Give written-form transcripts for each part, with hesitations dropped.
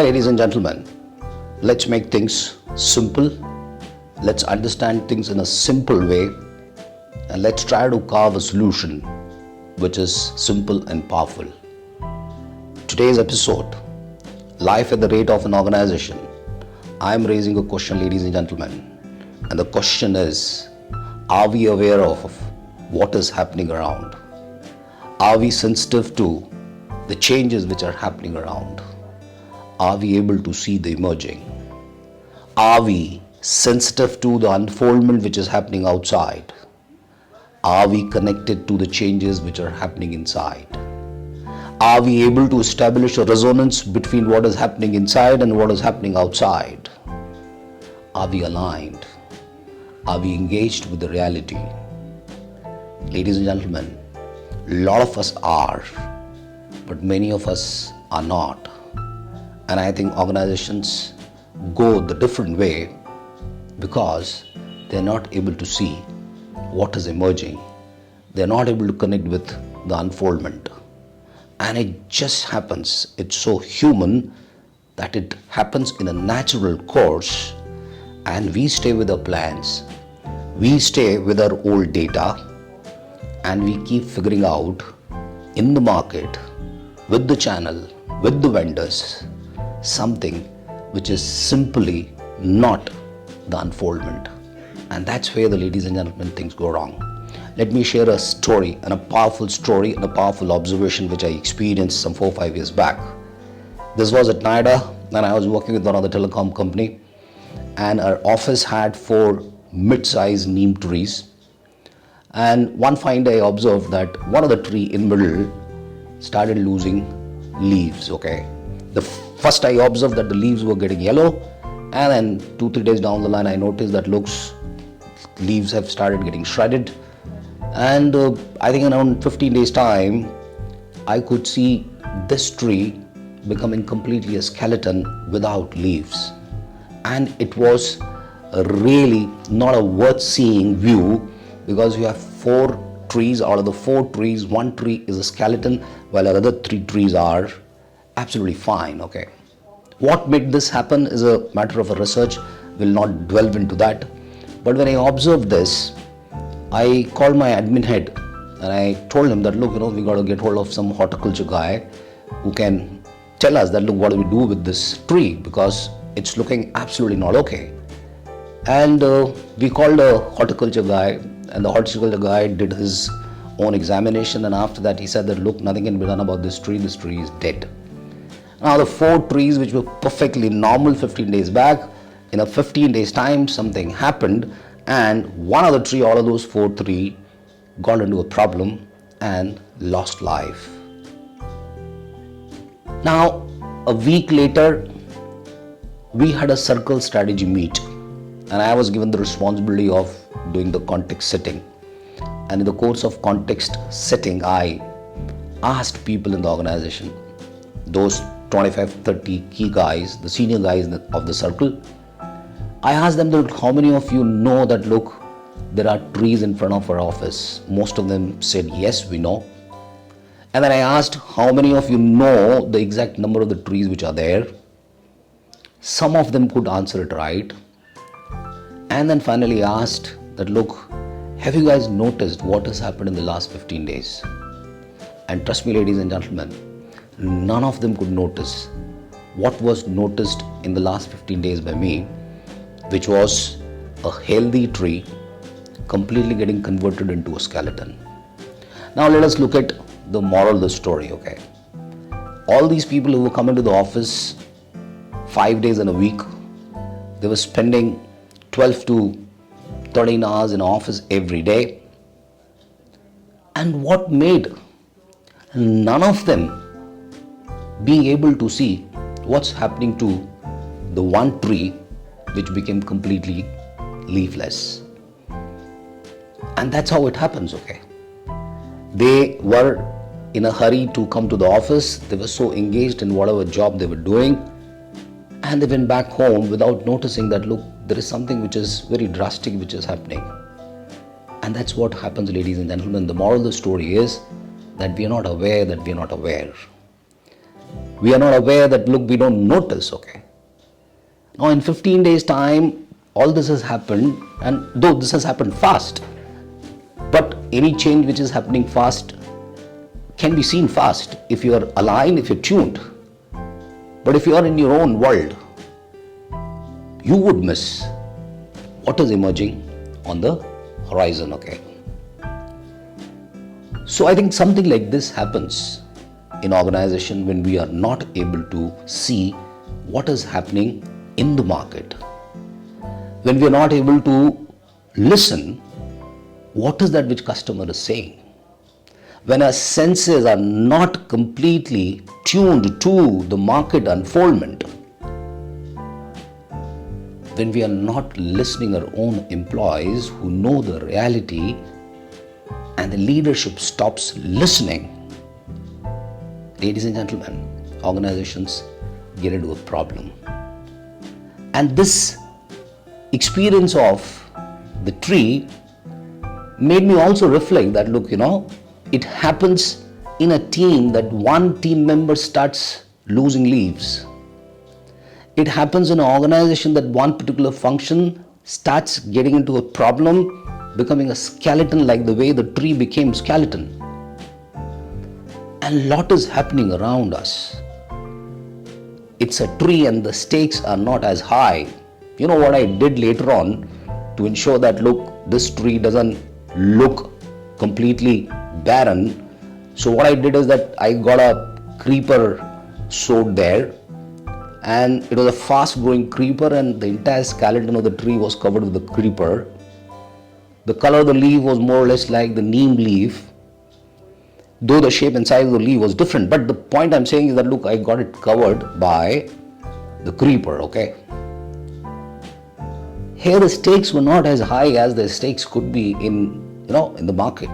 Hi, ladies and gentlemen. Let's make things simple. Let's understand things in a simple way. And let's try to carve a solution which is simple and powerful. Today's episode, Life at the Rate of an Organization. I'm raising a question, ladies and gentlemen. And the question is, are we aware of what is happening around? Are we sensitive to the changes which are happening around? Are we able to see the emerging? Are we sensitive to the unfoldment which is happening outside? Are we connected to the changes which are happening inside? Are we able to establish a resonance between what is happening inside and what is happening outside? Are we aligned? Are we engaged with the reality? Ladies and gentlemen, a lot of us are, but many of us are not. And I think organizations go the different way because they're not able to see what is emerging. They're not able to connect with the unfoldment. And it just happens, it's so human that it happens in a natural course, and we stay with our plans, we stay with our old data, and we keep figuring out in the market, with the channel, with the vendors, something which is simply not the unfoldment. And that's where the ladies and gentlemen things go wrong. Let me share a story, and a powerful story and a powerful observation which I experienced some 4 or 5 years back. This was at Noida, and I was working with one of the telecom company, and our office had 4 mid-sized neem trees. And one fine day I observed that one of the tree in middle started losing leaves. Okay, the first I observed that the leaves were getting yellow, and then 2-3 days down the line I noticed that leaves have started getting shredded. And I think around 15 days time I could see this tree becoming completely a skeleton without leaves. And it was really not a worth seeing view, because you have 4 trees. Out of the 4 trees, 1 tree is a skeleton while the other 3 trees are absolutely fine. Okay, what made this happen is a matter of a research. Will not delve into that. But when I observed this, I called my admin head and I told him that, look, we got to get hold of some horticulture guy who can tell us that, look, what do we do with this tree, because it's looking absolutely not okay. And we called a horticulture guy, and the horticulture guy did his own examination, and after that he said that, look, nothing can be done about this tree is dead. Now the 4 trees which were perfectly normal 15 days back, in a 15 days time something happened, and one of the tree out of those 4 trees got into a problem and lost life. Now a week later we had a circle strategy meet, and I was given the responsibility of doing the context setting. And in the course of context setting, I asked people in the organization, those 25-30 key guys, the senior guys of the circle, I asked them that, how many of you know that, look, there are trees in front of our office? Most of them said, yes, we know. And then I asked, how many of you know the exact number of the trees which are there? Some of them could answer it right. And then finally asked that, look, have you guys noticed what has happened in the last 15 days? And trust me, ladies and gentlemen, none of them could notice what was noticed in the last 15 days by me, which was a healthy tree completely getting converted into a skeleton. Now let us look at the moral of the story. Okay, all these people who were coming to the office 5 days in a week, they were spending 12 to 13 hours in office every day. And what made none of them being able to see what's happening to the one tree which became completely leafless? And that's how it happens. Okay, they were in a hurry to come to the office. They were so engaged in whatever job they were doing, and they went back home without noticing that, look, there is something which is very drastic which is happening. And that's what happens, ladies and gentlemen. The moral of the story is that we are not aware that we are not aware. We are not aware that, look, we don't notice, okay. Now in 15 days time, all this has happened, and though this has happened fast, but any change which is happening fast can be seen fast if you are aligned, if you're tuned. But if you are in your own world, you would miss what is emerging on the horizon, okay. So I think something like this happens in organization when we are not able to see what is happening in the market. When we are not able to listen, what is that which customer is saying? When our senses are not completely tuned to the market unfoldment, when we are not listening our own employees who know the reality, and the leadership stops listening, ladies and gentlemen, organizations get into a problem. And this experience of the tree made me also reflect that, look, it happens in a team that one team member starts losing leaves. It happens in an organization that one particular function starts getting into a problem, becoming a skeleton like the way the tree became skeleton. And a lot is happening around us. It's a tree and the stakes are not as high. You know what I did later on to ensure that, look, this tree doesn't look completely barren. So what I did is that I got a creeper sowed there, and it was a fast growing creeper, and the entire skeleton of the tree was covered with the creeper. The color of the leaf was more or less like the neem leaf, though the shape and size of the leaf was different. But the point I'm saying is that, look, I got it covered by the creeper, okay. Here the stakes were not as high as the stakes could be in the market.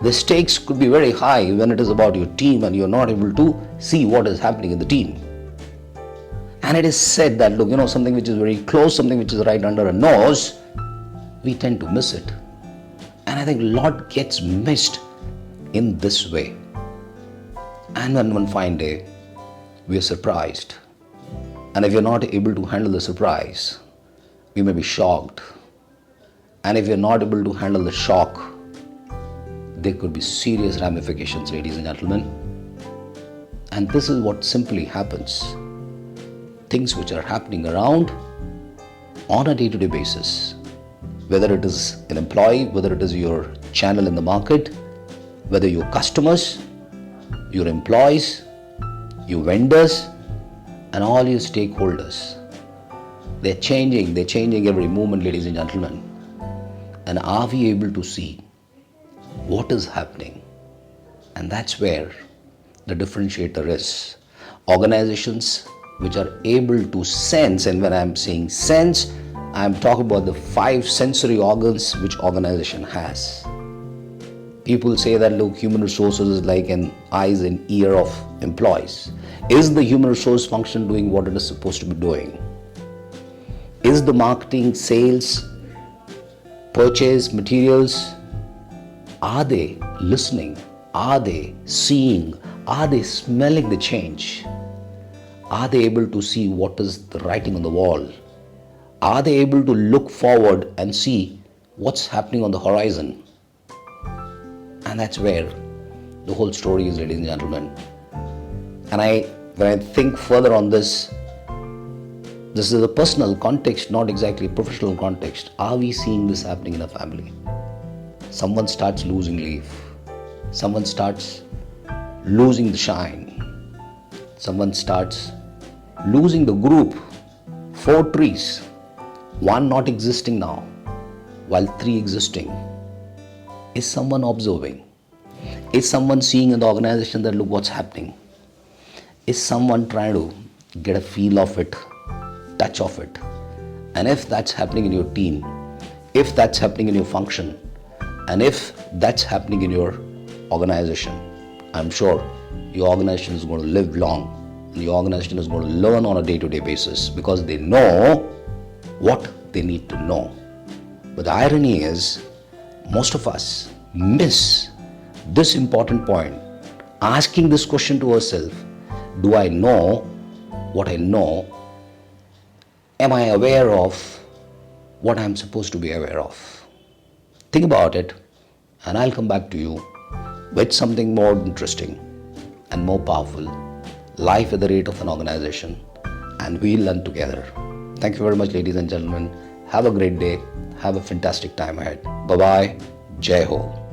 The stakes could be very high when it is about your team and you're not able to see what is happening in the team. And it is said that, look, something which is very close, something which is right under a nose, we tend to miss it. And I think a lot gets missed in this way. And then one fine day, we are surprised. And if you're not able to handle the surprise, we may be shocked. And if you're not able to handle the shock, there could be serious ramifications, ladies and gentlemen. And this is what simply happens. Things which are happening around on a day-to-day basis, whether it is an employee, whether it is your channel in the market, whether your customers, your employees, your vendors, and all your stakeholders. They're changing every moment, ladies and gentlemen. And are we able to see what is happening? And that's where the differentiator is. Organizations which are able to sense, and when I'm saying sense, I'm talking about the 5 sensory organs which organization has. People say that, look, human resources is like an eyes and ear of employees. Is the human resource function doing what it is supposed to be doing? Is the marketing, sales, purchase, materials, are they listening? Are they seeing? Are they smelling the change? Are they able to see what is the writing on the wall? Are they able to look forward and see what's happening on the horizon? And that's where the whole story is, ladies and gentlemen. And when I think further on this is a personal context, not exactly a professional context. Are we seeing this happening in a family? Someone starts losing leaf. Someone starts losing the shine. Someone starts losing the group. 4 trees, 1 not existing now, while 3 existing. Is someone observing? Is someone seeing in the organization that, look, what's happening? Is someone trying to get a feel of it, touch of it? And if that's happening in your team, if that's happening in your function, and if that's happening in your organization, I'm sure your organization is going to live long, and your organization is going to learn on a day-to-day basis because they know what they need to know. But the irony is, most of us miss this important point, asking this question to ourselves, Do I know what I know? Am I aware of what I'm supposed to be aware of? Think about it, and I'll come back to you with something more interesting and more powerful. Life at the rate of an organization, and we'll learn together. Thank you very much, ladies and gentlemen. Have a great day. Have a fantastic time ahead. Bye bye. Jai Ho.